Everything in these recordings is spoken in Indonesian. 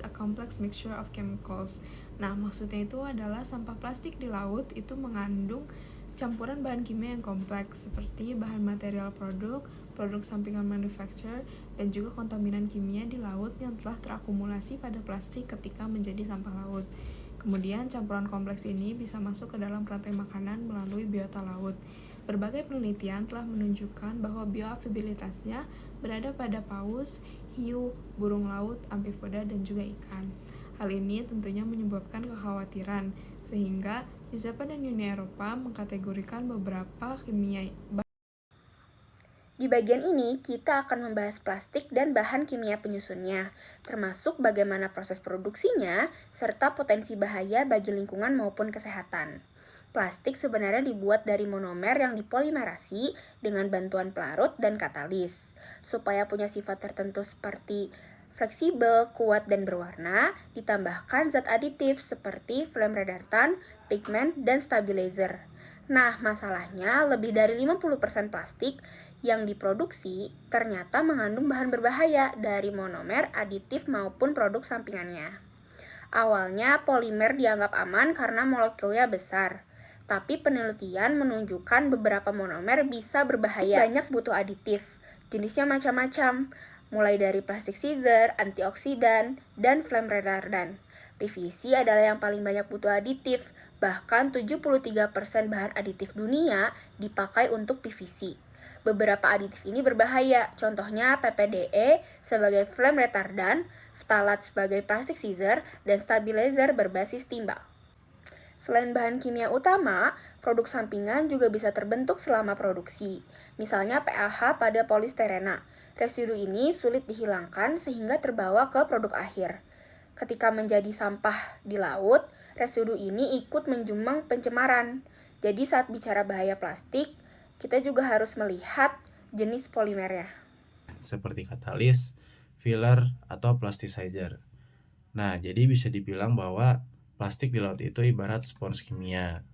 a complex mixture of chemicals. Nah, maksudnya itu adalah sampah plastik di laut itu mengandung campuran bahan kimia yang kompleks seperti bahan material produk, produk sampingan manufacture, dan juga kontaminan kimia di laut yang telah terakumulasi pada plastik ketika menjadi sampah laut. Kemudian campuran kompleks ini bisa masuk ke dalam rantai makanan melalui biota laut. Berbagai penelitian telah menunjukkan bahwa bioavailabilitasnya berada pada paus, hiu, burung laut, amfipoda, dan juga ikan. Hal ini tentunya menyebabkan kekhawatiran, sehingga USEPA dan Uni Eropa mengkategorikan beberapa kimia. Di bagian ini, kita akan membahas plastik dan bahan kimia penyusunnya, termasuk bagaimana proses produksinya, serta potensi bahaya bagi lingkungan maupun kesehatan. Plastik sebenarnya dibuat dari monomer yang dipolimerasi dengan bantuan pelarut dan katalis. Supaya punya sifat tertentu seperti fleksibel, kuat, dan berwarna, ditambahkan zat aditif seperti flame retardant, pigment, dan stabilizer. Nah, masalahnya lebih dari 50% plastik yang diproduksi ternyata mengandung bahan berbahaya dari monomer, aditif, maupun produk sampingannya. Awalnya polimer dianggap aman karena molekulnya besar, tapi penelitian menunjukkan beberapa monomer bisa berbahaya. Banyak butuh aditif, jenisnya macam-macam, mulai dari plastik scissor, antioksidan, dan flame retardant. PVC adalah yang paling banyak butuh aditif, bahkan 73% bahan aditif dunia dipakai untuk PVC. Beberapa aditif ini berbahaya, contohnya PPDE sebagai flame retardant, ftalat sebagai plastik scissor, dan stabilizer berbasis timbal. Selain bahan kimia utama, produk sampingan juga bisa terbentuk selama produksi. Misalnya PAH pada polistirena. Residu ini sulit dihilangkan sehingga terbawa ke produk akhir. Ketika menjadi sampah di laut, residu ini ikut menjumbang pencemaran. Jadi saat bicara bahaya plastik, kita juga harus melihat jenis polimernya. Seperti katalis, filler, atau plasticizer. Nah, jadi bisa dibilang bahwa plastik di laut itu ibarat spons kimia.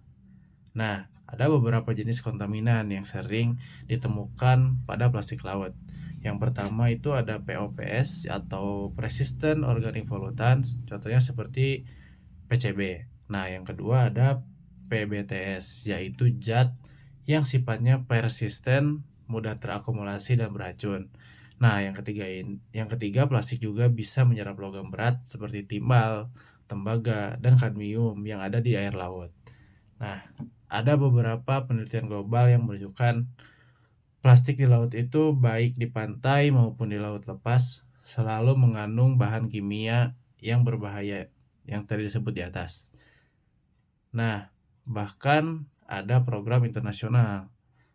Nah, ada beberapa jenis kontaminan yang sering ditemukan pada plastik laut. Yang pertama itu ada POPS atau Persistent Organic Pollutants, contohnya seperti PCB. Nah, yang kedua ada PBTS, yaitu zat yang sifatnya persisten, mudah terakumulasi dan beracun. Nah, yang ketiga plastik juga bisa menyerap logam berat seperti timbal, tembaga, dan kadmium yang ada di air laut. Nah, ada beberapa penelitian global yang menunjukkan plastik di laut itu baik di pantai maupun di laut lepas selalu mengandung bahan kimia yang berbahaya yang tadi disebut di atas. Nah, bahkan ada program internasional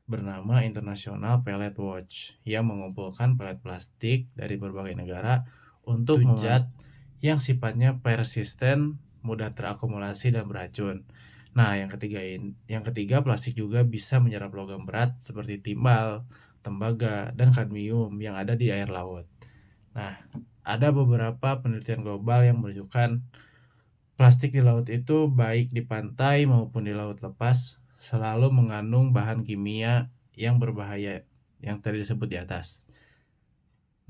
bernama International Pellet Watch yang mengumpulkan pelet plastik dari berbagai negara untuk zat yang sifatnya persisten, mudah terakumulasi dan beracun. Nah, yang ketiga plastik juga bisa menyerap logam berat seperti timbal, tembaga, dan kadmium yang ada di air laut. Nah, ada beberapa penelitian global yang menunjukkan plastik di laut itu baik di pantai maupun di laut lepas selalu mengandung bahan kimia yang berbahaya yang tadi disebut di atas.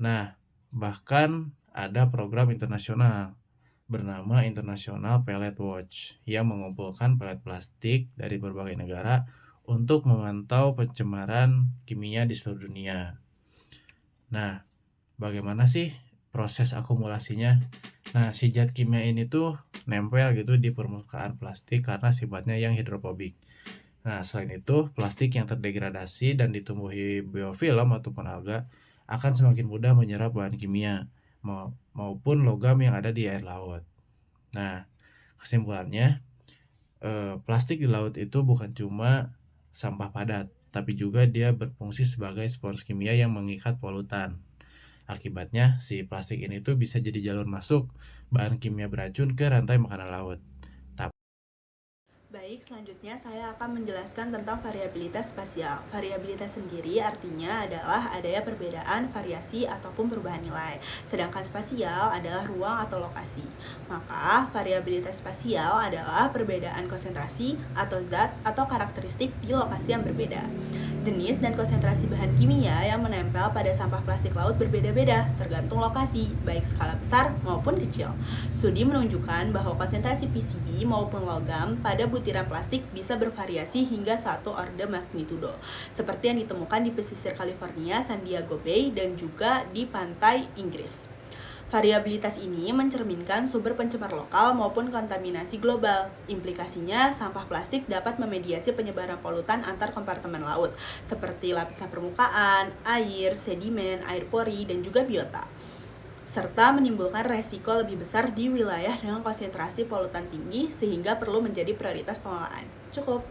Nah, bahkan ada program internasional bernama International Pellet Watch yang mengumpulkan pelet plastik dari berbagai negara untuk memantau pencemaran kimia di seluruh dunia. Nah, bagaimana sih proses akumulasinya? Nah, si zat kimia ini tuh nempel gitu di permukaan plastik karena sifatnya yang hidrofobik. Nah, selain itu, plastik yang terdegradasi dan ditumbuhi biofilm ataupun alga akan semakin mudah menyerap bahan kimia maupun logam yang ada di air laut. Nah, kesimpulannya, plastik di laut itu bukan cuma sampah padat, tapi juga dia berfungsi sebagai spons kimia yang mengikat polutan. Akibatnya, si plastik ini tuh bisa jadi jalur masuk bahan kimia beracun ke rantai makanan laut. Baik, selanjutnya saya akan menjelaskan tentang variabilitas spasial. Variabilitas sendiri artinya adalah adanya perbedaan, variasi, ataupun perubahan nilai. Sedangkan spasial adalah ruang atau lokasi. Maka, variabilitas spasial adalah perbedaan konsentrasi atau zat atau karakteristik di lokasi yang berbeda. Jenis dan konsentrasi bahan kimia yang menempel pada sampah plastik laut berbeda-beda, tergantung lokasi, baik skala besar maupun kecil. Studi menunjukkan bahwa konsentrasi PCB maupun logam pada butiran plastik bisa bervariasi hingga 1 orde magnitudo, seperti yang ditemukan di pesisir California, San Diego Bay, dan juga di pantai Inggris. Variabilitas ini mencerminkan sumber pencemar lokal maupun kontaminasi global. Implikasinya, sampah plastik dapat memediasi penyebaran polutan antar kompartemen laut, seperti lapisan permukaan, air, sedimen, air pori, dan juga biota, serta menimbulkan resiko lebih besar di wilayah dengan konsentrasi polutan tinggi, sehingga perlu menjadi prioritas pengelolaan. Cukup.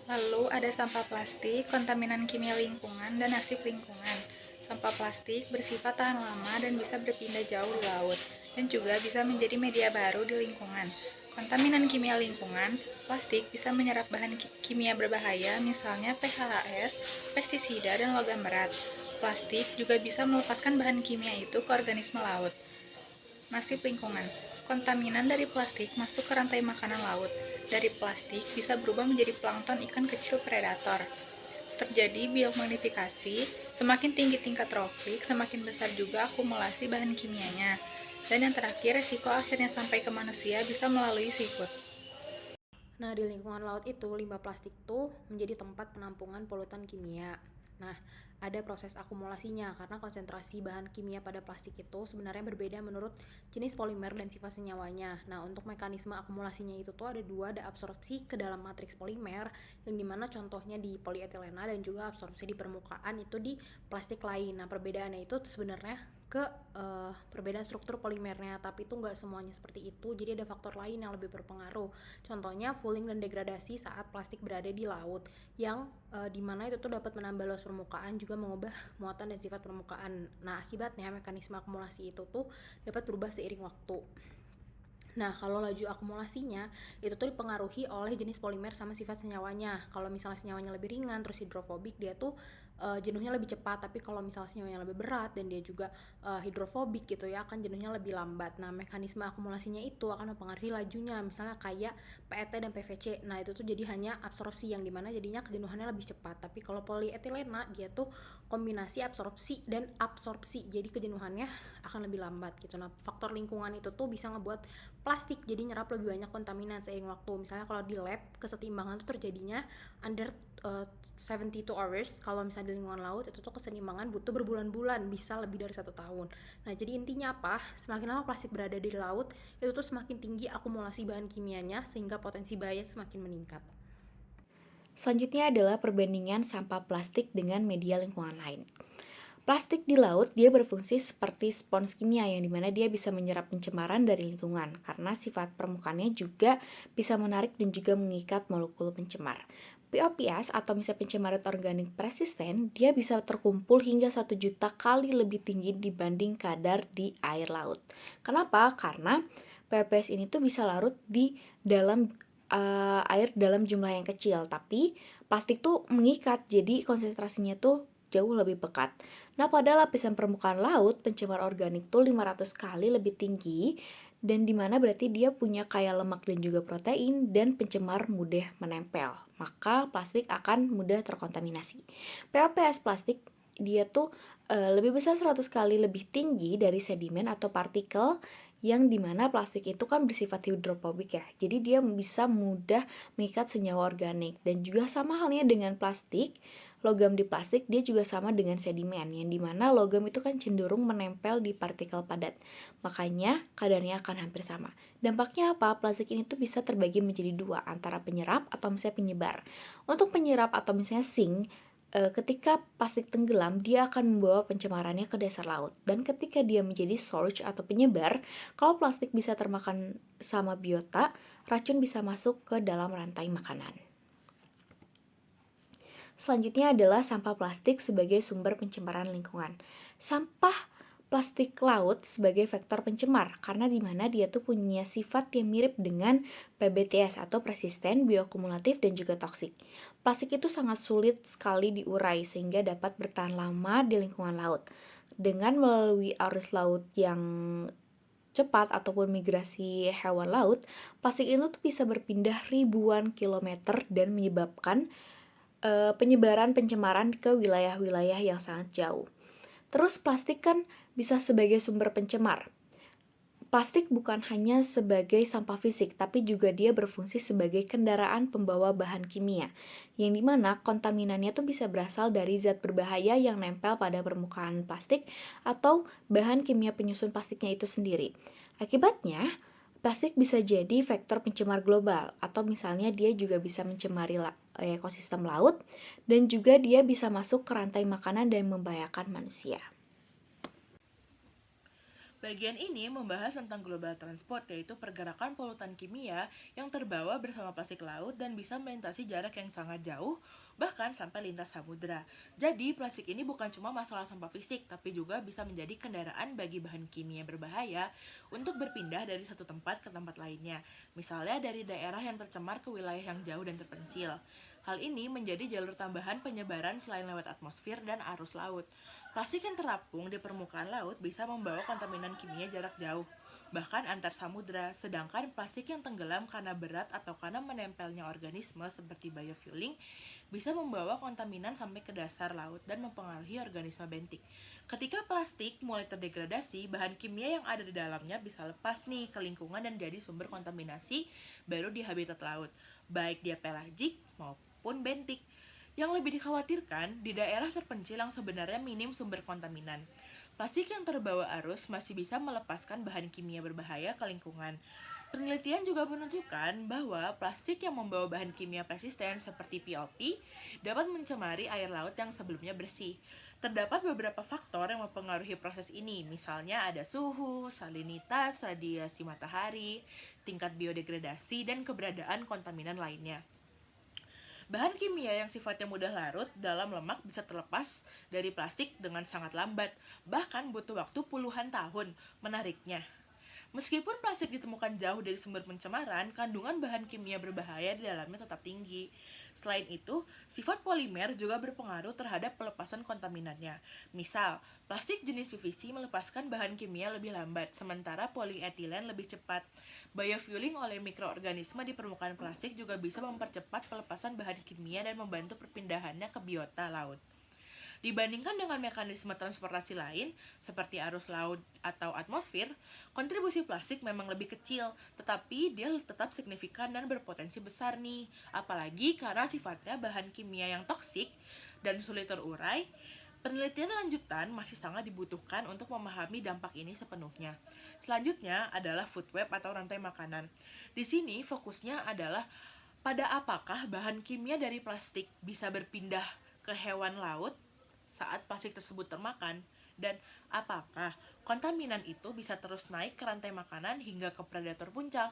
Lalu ada sampah plastik, kontaminan kimia lingkungan, dan nasib lingkungan. Sampah plastik bersifat tahan lama dan bisa berpindah jauh di laut, dan juga bisa menjadi media baru di lingkungan. Kontaminan kimia lingkungan, plastik bisa menyerap bahan kimia berbahaya, misalnya PHHS, pestisida, dan logam berat. Plastik juga bisa melepaskan bahan kimia itu ke organisme laut. Nasib lingkungan. Kontaminan dari plastik masuk ke rantai makanan laut. Dari plastik bisa berubah menjadi plankton ikan kecil predator. Terjadi biomagnifikasi, semakin tinggi tingkat tropik, semakin besar juga akumulasi bahan kimianya. Dan yang terakhir, resiko akhirnya sampai ke manusia bisa melalui seafood. Nah, di lingkungan laut itu, limbah plastik tuh menjadi tempat penampungan polutan kimia. Nah, ada proses akumulasinya karena konsentrasi bahan kimia pada plastik itu sebenarnya berbeda menurut jenis polimer dan sifat senyawanya. Nah, untuk mekanisme akumulasinya itu tuh ada dua, ada absorpsi ke dalam matriks polimer yang dimana contohnya di polietilena dan juga absorpsi di permukaan itu di plastik lain. Nah, perbedaannya itu sebenarnya ke perbedaan struktur polimernya, tapi itu nggak semuanya seperti itu, jadi ada faktor lain yang lebih berpengaruh. Contohnya fouling dan degradasi saat plastik berada di laut, yang dimana itu tuh dapat menambah luas permukaan, juga mengubah muatan dan sifat permukaan. Nah, akibatnya mekanisme akumulasi itu tuh dapat berubah seiring waktu. Nah, kalau laju akumulasinya itu tuh dipengaruhi oleh jenis polimer sama sifat senyawanya. Kalau misalnya senyawanya lebih ringan terus hidrofobik, dia tuh jenuhnya lebih cepat. Tapi kalau misalnya senyawanya lebih berat dan dia juga hidrofobik gitu ya, akan jenuhnya lebih lambat. Nah, mekanisme akumulasinya itu akan mempengaruhi lajunya. Misalnya kayak PET dan PVC. Nah, itu tuh jadi hanya absorpsi yang dimana jadinya kejenuhannya lebih cepat. Tapi kalau polietilena dia tuh kombinasi absorpsi dan absorpsi, jadi kejenuhannya akan lebih lambat gitu. Nah, faktor lingkungan itu tuh bisa ngebuat plastik jadi nyerap lebih banyak kontaminan seiring waktu. Misalnya kalau di lab kesetimbangan itu terjadinya under 72 hours. Kalau misalnya di lingkungan laut itu tuh keseimbangan butuh berbulan-bulan, bisa lebih dari 1 tahun. Nah, jadi intinya apa? Semakin lama plastik berada di laut itu tuh semakin tinggi akumulasi bahan kimianya, sehingga potensi bahaya semakin meningkat. Selanjutnya adalah perbandingan sampah plastik dengan media lingkungan lain. Plastik di laut dia berfungsi seperti spons kimia yang dimana dia bisa menyerap pencemaran dari lingkungan karena sifat permukaannya juga bisa menarik dan juga mengikat molekul pencemar. POPs atau misalnya pencemaran organik persisten dia bisa terkumpul hingga 1 juta kali lebih tinggi dibanding kadar di air laut. Kenapa? Karena POPs ini tuh bisa larut di dalam air dalam jumlah yang kecil, tapi plastik tuh mengikat, jadi konsentrasinya tuh jauh lebih pekat. Nah, pada lapisan permukaan laut, pencemar organik tuh 500 kali lebih tinggi, dan dimana berarti dia punya kaya lemak dan juga protein, dan pencemar mudah menempel. Maka plastik akan mudah terkontaminasi. POPS plastik dia tuh lebih besar 100 kali lebih tinggi dari sedimen atau partikel, yang dimana plastik itu kan bersifat hidrofobik ya, jadi dia bisa mudah mengikat senyawa organik. Dan juga sama halnya dengan plastik, logam di plastik dia juga sama dengan sedimen, yang dimana logam itu kan cenderung menempel di partikel padat, makanya kadarnya akan hampir sama. Dampaknya apa? Plastik ini tuh bisa terbagi menjadi dua, antara penyerap atau misalnya penyebar. Untuk penyerap atau misalnya sink, ketika plastik tenggelam, dia akan membawa pencemarannya ke dasar laut. Dan ketika dia menjadi source atau penyebar, kalau plastik bisa termakan sama biota, racun bisa masuk ke dalam rantai makanan. Selanjutnya adalah sampah plastik sebagai sumber pencemaran lingkungan. Sampah plastik laut sebagai vektor pencemar, karena dimana dia tuh punya sifat yang mirip dengan PBTS atau persisten, bioakumulatif, dan juga toksik. Plastik itu sangat sulit sekali diurai sehingga dapat bertahan lama di lingkungan laut. Dengan melalui arus laut yang cepat ataupun migrasi hewan laut, plastik itu tuh bisa berpindah ribuan kilometer dan menyebabkan penyebaran pencemaran ke wilayah-wilayah yang sangat jauh. Terus plastik kan bisa sebagai sumber pencemar. Plastik bukan hanya sebagai sampah fisik, tapi juga dia berfungsi sebagai kendaraan pembawa bahan kimia, yang dimana kontaminannya tuh bisa berasal dari zat berbahaya yang nempel pada permukaan plastik atau bahan kimia penyusun plastiknya itu sendiri. Akibatnya, plastik bisa jadi vektor pencemar global, atau misalnya dia juga bisa mencemari ekosistem laut, dan juga dia bisa masuk ke rantai makanan dan membahayakan manusia. Bagian ini membahas tentang global transport, yaitu pergerakan polutan kimia yang terbawa bersama plastik laut dan bisa melintasi jarak yang sangat jauh, bahkan sampai lintas samudra. Jadi, plastik ini bukan cuma masalah sampah fisik, tapi juga bisa menjadi kendaraan bagi bahan kimia berbahaya untuk berpindah dari satu tempat ke tempat lainnya. Misalnya dari daerah yang tercemar ke wilayah yang jauh dan terpencil. Hal ini menjadi jalur tambahan penyebaran selain lewat atmosfer dan arus laut. Plastik yang terapung di permukaan laut bisa membawa kontaminan kimia jarak jauh, bahkan antar samudra, sedangkan plastik yang tenggelam karena berat atau karena menempelnya organisme seperti biofueling bisa membawa kontaminan sampai ke dasar laut dan mempengaruhi organisme bentik. Ketika plastik mulai terdegradasi, bahan kimia yang ada di dalamnya bisa lepas nih ke lingkungan dan jadi sumber kontaminasi baru di habitat laut, baik dia pelagik maupun bentik. Yang lebih dikhawatirkan, di daerah terpencil yang sebenarnya minim sumber kontaminan, plastik yang terbawa arus masih bisa melepaskan bahan kimia berbahaya ke lingkungan. Penelitian juga menunjukkan bahwa plastik yang membawa bahan kimia persisten seperti POP dapat mencemari air laut yang sebelumnya bersih. Terdapat beberapa faktor yang mempengaruhi proses ini, misalnya ada suhu, salinitas, radiasi matahari, tingkat biodegradasi, dan keberadaan kontaminan lainnya. Bahan kimia yang sifatnya mudah larut dalam lemak bisa terlepas dari plastik dengan sangat lambat, bahkan butuh waktu puluhan tahun. Menariknya, meskipun plastik ditemukan jauh dari sumber pencemaran, kandungan bahan kimia berbahaya di dalamnya tetap tinggi. Selain itu, sifat polimer juga berpengaruh terhadap pelepasan kontaminannya. Misal, plastik jenis PVC melepaskan bahan kimia lebih lambat, sementara polietilen lebih cepat. Biofueling oleh mikroorganisme di permukaan plastik juga bisa mempercepat pelepasan bahan kimia dan membantu perpindahannya ke biota laut. Dibandingkan dengan mekanisme transportasi lain, seperti arus laut atau atmosfer, kontribusi plastik memang lebih kecil, tetapi dia tetap signifikan dan berpotensi besar nih. Apalagi karena sifatnya bahan kimia yang toksik dan sulit terurai, penelitian lanjutan masih sangat dibutuhkan untuk memahami dampak ini sepenuhnya. Selanjutnya adalah food web atau rantai makanan. Di sini fokusnya adalah pada apakah bahan kimia dari plastik bisa berpindah ke hewan laut saat plastik tersebut termakan, dan apakah kontaminan itu bisa terus naik ke rantai makanan hingga ke predator puncak.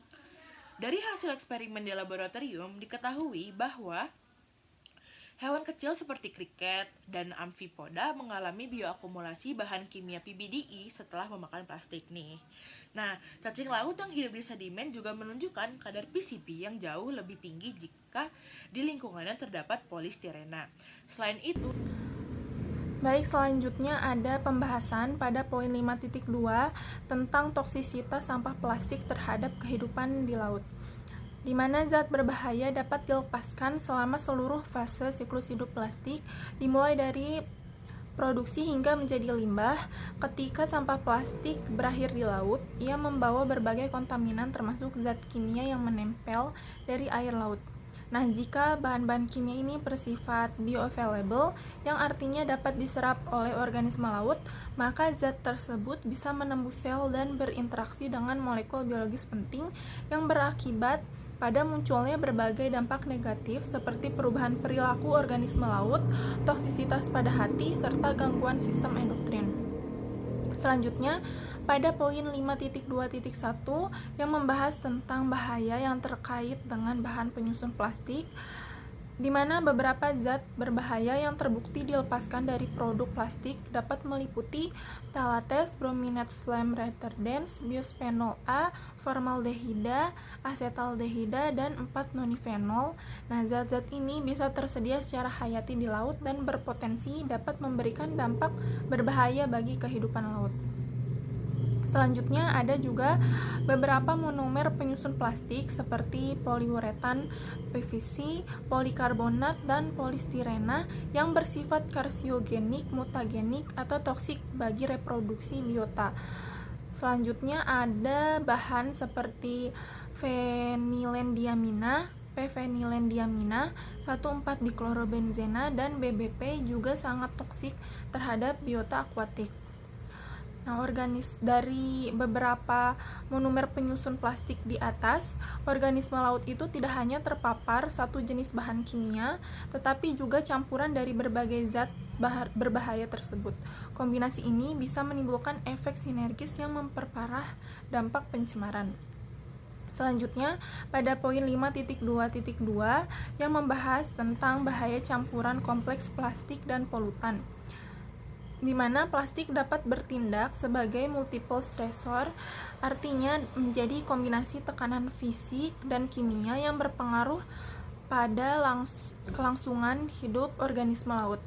Dari hasil eksperimen di laboratorium diketahui bahwa Hewan kecil seperti kriket dan amfipoda mengalami bioakumulasi bahan kimia PBDE setelah memakan plastik nih. Nah, cacing laut yang hidup di sedimen juga menunjukkan kadar PCB yang jauh lebih tinggi jika di lingkungannya terdapat polistirena. Selain itu, Baik, selanjutnya ada pembahasan pada poin 5.2 tentang toksisitas sampah plastik terhadap kehidupan di laut, di mana zat berbahaya dapat dilepaskan selama seluruh fase siklus hidup plastik, dimulai dari produksi hingga menjadi limbah. Ketika sampah plastik berakhir di laut, ia membawa berbagai kontaminan termasuk zat kimia yang menempel dari air laut. Nah, jika bahan-bahan kimia ini bersifat bioavailable, yang artinya dapat diserap oleh organisme laut, maka zat tersebut bisa menembus sel dan berinteraksi dengan molekul biologis penting yang berakibat pada munculnya berbagai dampak negatif seperti perubahan perilaku organisme laut, toksisitas pada hati, serta gangguan sistem endokrin. Selanjutnya, pada poin 5.2.1 yang membahas tentang bahaya yang terkait dengan bahan penyusun plastik, di mana beberapa zat berbahaya yang terbukti dilepaskan dari produk plastik dapat meliputi phthalates, brominate flame retardants, bisphenol A, formaldehida, asetaldehida, dan 4-nonifenol. Nah, zat-zat ini bisa tersedia secara hayati di laut dan berpotensi dapat memberikan dampak berbahaya bagi kehidupan laut. Selanjutnya ada juga beberapa monomer penyusun plastik seperti poliuretan, PVC, polikarbonat, dan polistirena yang bersifat karsiogenik, mutagenik, atau toksik bagi reproduksi biota. Selanjutnya ada bahan seperti fenilendiamina, p-fenilendiamina, 1,4-diklorobenzena, dan BBP juga sangat toksik terhadap biota akuatik. Nah, dari beberapa monomer penyusun plastik di atas, organisme laut itu tidak hanya terpapar satu jenis bahan kimia, tetapi juga campuran dari berbagai zat berbahaya tersebut. Kombinasi ini bisa menimbulkan efek sinergis yang memperparah dampak pencemaran. Selanjutnya, pada poin 5.2.2 yang membahas tentang bahaya campuran kompleks plastik dan polutan, di mana plastik dapat bertindak sebagai multiple stressor, artinya menjadi kombinasi tekanan fisik dan kimia yang berpengaruh pada kelangsungan hidup organisme laut.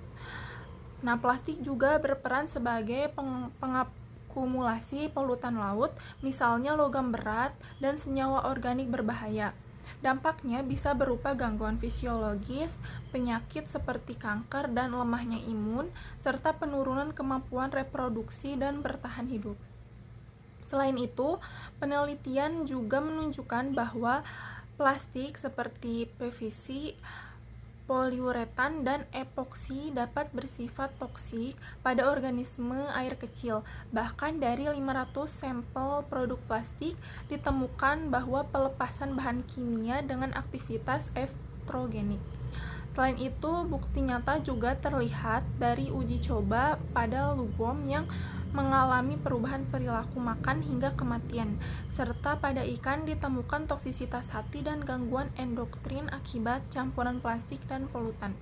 Nah, plastik juga berperan sebagai pengakumulasi polutan laut, misalnya logam berat dan senyawa organik berbahaya. Dampaknya bisa berupa gangguan fisiologis, penyakit seperti kanker dan lemahnya imun, serta penurunan kemampuan reproduksi dan bertahan hidup. Selain itu, penelitian juga menunjukkan bahwa plastik seperti PVC, poliuretan, dan epoksi dapat bersifat toksik pada organisme air kecil. Bahkan dari 500 sampel produk plastik ditemukan bahwa pelepasan bahan kimia dengan aktivitas estrogenik. Selain itu, bukti nyata juga terlihat dari uji coba pada lugom yang mengalami perubahan perilaku makan hingga kematian, serta pada ikan ditemukan toksisitas hati dan gangguan endokrin akibat campuran plastik dan polutan.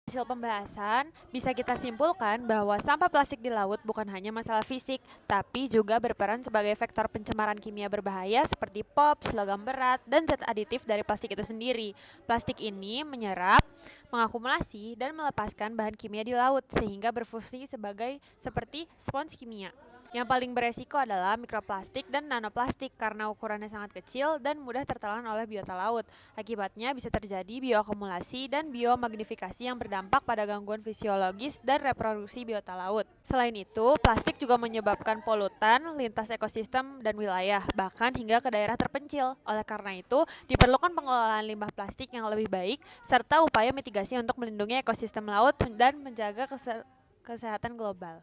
Hasil pembahasan, bisa kita simpulkan bahwa sampah plastik di laut bukan hanya masalah fisik, tapi juga berperan sebagai vektor pencemaran kimia berbahaya seperti POP, logam berat, dan zat aditif dari plastik itu sendiri. Plastik ini menyerap, mengakumulasi, dan melepaskan bahan kimia di laut, sehingga berfungsi seperti spons kimia. Yang paling beresiko adalah mikroplastik dan nanoplastik karena ukurannya sangat kecil dan mudah tertelan oleh biota laut. Akibatnya bisa terjadi bioakumulasi dan biomagnifikasi yang berdampak pada gangguan fisiologis dan reproduksi biota laut. Selain itu, plastik juga menyebabkan polutan lintas ekosistem dan wilayah, bahkan hingga ke daerah terpencil. Oleh karena itu, diperlukan pengelolaan limbah plastik yang lebih baik serta upaya mitigasi untuk melindungi ekosistem laut dan menjaga kesehatan global.